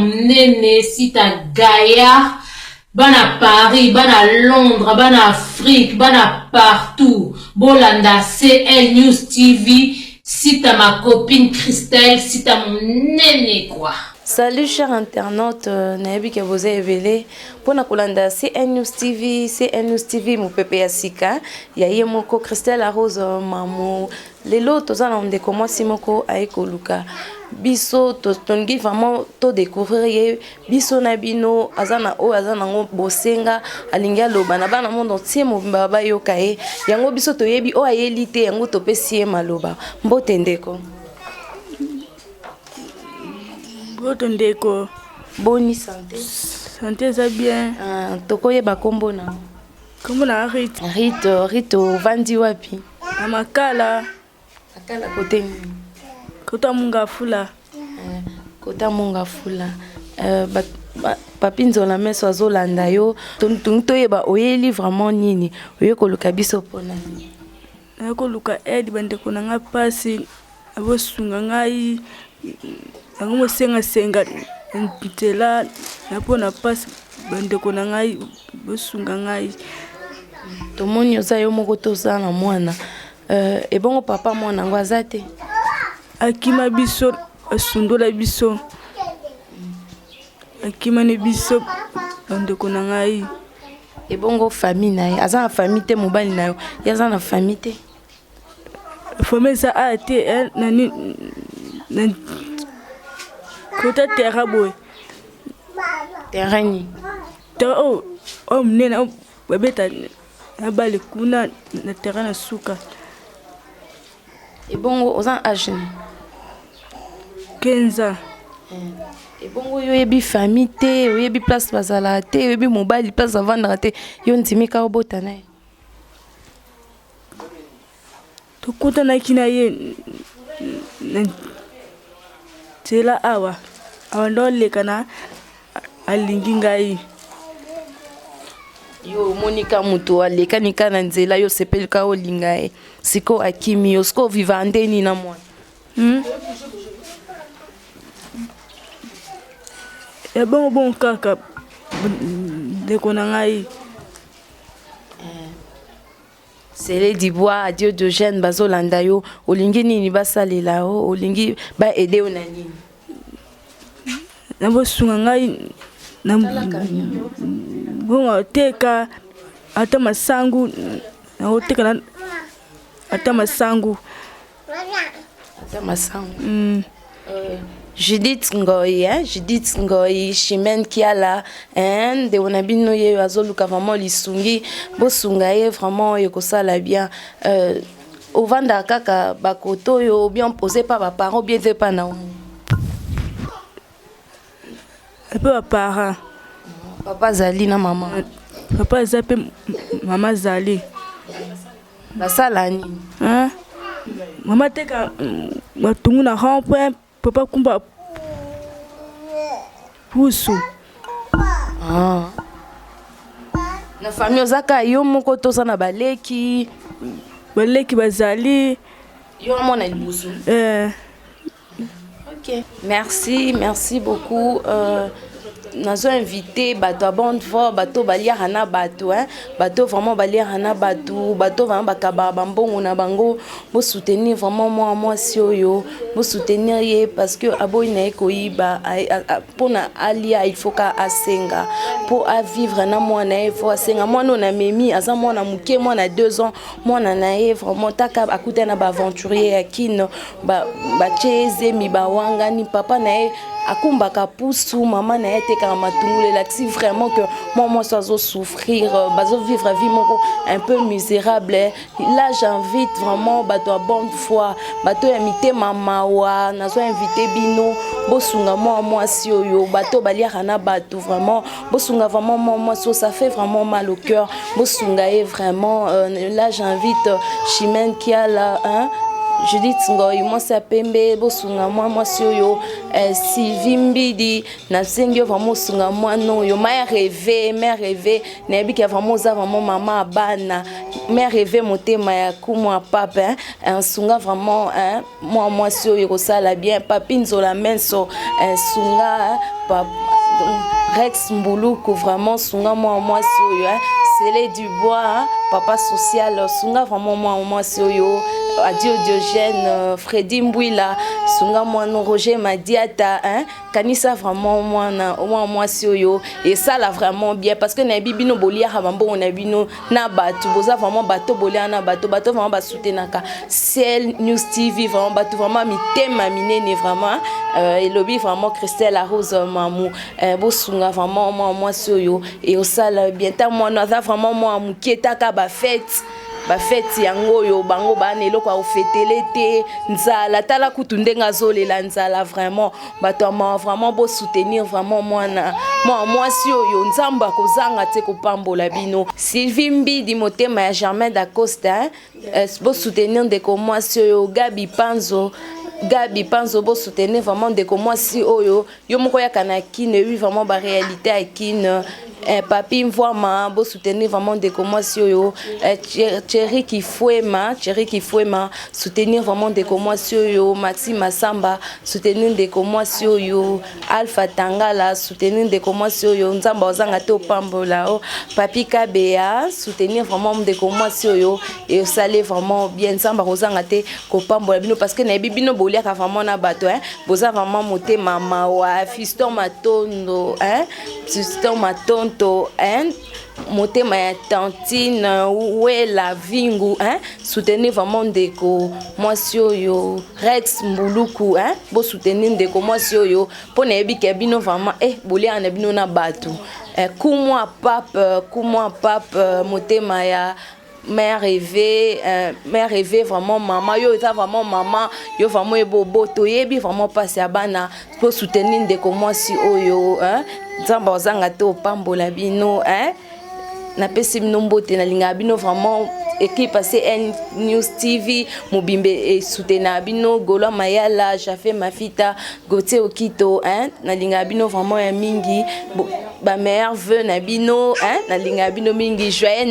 Nene, sita Gaïa, bana Paris, bana Londres, bana Afrique, bana partout. Bolanda CL News TV, sita ma copine Christelle, sita mon nene quoi. Salut chers internautes, nayebi ke vous évelé pour na kolanda CN News TV mon pepe ya sika ya ye moko Christelle Rose mamu lelo tozana ndeko mwasi moko aiko luka biso tongi vraiment to découvrir ye biso na bino azana o azana ngo bosenga alinga loba na bana monde entier mo baba yoka ye yango biso toyebi o ayeli te yango topesi maloba mbote ndeko. Votre ndeko. Boni santé. Santé ça bien. Tokoye bakombo na. Kombo na Rite. Rito vandi wapi? Amakala. Akala kote ni. Kota munga fula. Kota munga fula. Papi nzola meso azolanda yo. Toyeba oyeli vraiment nini. Oye koluka biso pona ni. Ako luka edi bandeko na nga pasi. Abo sunga ngai. Ango senga ntela na pona passe bandeko na ngai bosunga ngai tomoni ozayo moko tozana mwana ebongo papa mwana ngo azate akima biso asundola biso akima ne biso bandeko na ngai ebongo famille na ye azana famille te mobali na yo yazana famille te famille ça a été nani Kota terra boy. Terra ni. Terra mnena babeta abale kuna na terra na suka. Ebongo ozan âge 15 ans. Ebongo yo yebi famille te, yo yebi place bazala te, yo yebi mobile place avandra te, yo ntimi ka obota na. To kota na kina ye tela awa awando lekana alingi ngai yo monika muto alekani kana nzela yo sepelka olinga e siko akimi yo siko vivande ni na mwana bon kaka deko na ngai Sele Dibois adieu de jeune bazolanda yo olingi nini basalela o olingi ba aider ona nini na bosunga ngai na bon teka ata masangu na oteka na ata masangu Judith Ngoyi Chimène Kiala de onabino ye azoluka vraiment lisungi bosunga ye vraiment ekosala bien ovanda kaka bakoto yo bien posé par ba parents bien fait pas na peu parents papa zali na maman papa zape maman zali basala ni mama teka batungu na rond-point papa kumba pusu na famille ozaka yo moko toza na baleki bazali yo mona libusu OK merci beaucoup nazo invité bato a bonne voix bato baliaka na bato bato vraiment baliaka na bato vraiment bakaba bambongo na bango bo soutenir vraiment moi oyo bo soutenir ye parce que aboyi na ekoyiba pona alia il faut ka asenga pour a vivre na mwana e faut asenga mwana na memi aza mwana muke mwana 2 ans mwana na ye vraiment taka akuta na ba aventurier ya kino ba cheze mi ba wanga ni papa na ye akumbaka pusu maman na ye teka matungule là si vraiment que moi ça zo souffrir bazo vivre vie moko un peu misérable là j'invite vraiment bato a bonne foi bato ya mitema mawa nazo inviter bino bosunga moi si oyo bato baliaka na bato vraiment bosunga vraiment moi ça fait vraiment mal au cœur bosunga est vraiment là j'invite Chimène Kiala Judith Ngoi mwasi ya pembe bosunga mwasi oyo Sylvie Mbidi na sengi vraiment sunga mwano yo mère rêvé na yebiki vraiment za vraiment maman abana mère rêvé motema ya kumwa papa sunga vraiment mwasi oyo kosala bien papi nzola menso sunga papa Rex Mbuluku vraiment sunga mwasi oyo Célé Dubois papa social sunga vraiment mwasi oyo Adio Diogène, Freddy Mbouila, Sunga Moano, Roger Madiata, Kanisa vraiment moi sioyo et ça là vraiment bien parce que na bibino bolia habambo on a bino na batu boza vraiment bato bolia na bato vraiment ba soutenaka Cell News TV vraiment bato vraiment mitema minene vraiment et lobby vraiment Christelle Arose Mamou bosunga vraiment moi sioyo et au sala bien ta moi na vraiment moi muketa ka ba fête bafeti yango yo bango bana eloko ofetele te nzala tala kutu ndenga zolela nzala vraiment bato vraiment beau soutenir vraiment mwasi oyo nzamba kozanga te kopambola bino Sylvie Mbidi motema ya Germain d'Acosta beau soutenir ndeko mwasi oyo Gabi Panzo beau soutenir vraiment ndeko mwasi oyo yo moko yakana kine oui vraiment ba réalité à kine papi mvoima beau soutenir vraiment ndeko mwasi oyo Thierry Kifuema soutenir vraiment ndeko mwasi oyo Maxime Masamba soutenir ndeko mwasi oyo Alpha Tangala soutenir ndeko mwasi oyo nzamba ozanga te opambola o papi Kabea soutenir vraiment ndeko mwasi oyo et salé vraiment bien nzamba ozanga te kopambola bino parce que na bibino boliaka vraiment na bato boza vraiment motema mawa Fiston Matondo motema ya Tantine Wela Vingu soutenir vraiment ndeko mwasi oyo Rex Mbuluku bo soutenir ndeko mwasi oyo pona yebike bino vraiment bolia na bino na bato kumwa pape motema ya mère rêvé vraiment maman yo eza vraiment maman yo vraiment ebobo toyebi vraiment passe abana pour soutenir ndeko mwasi oyo nzamba ozanga te opambola bino na pesi bino mbote na linga bino vraiment équipe passé News TV mobimbe et soutenir bino Golo Mayala Jafé Mafita Gauthier Okito na linga bino vraiment ya mingi ba meilleur vœu na bino na linga bino mingi joyeux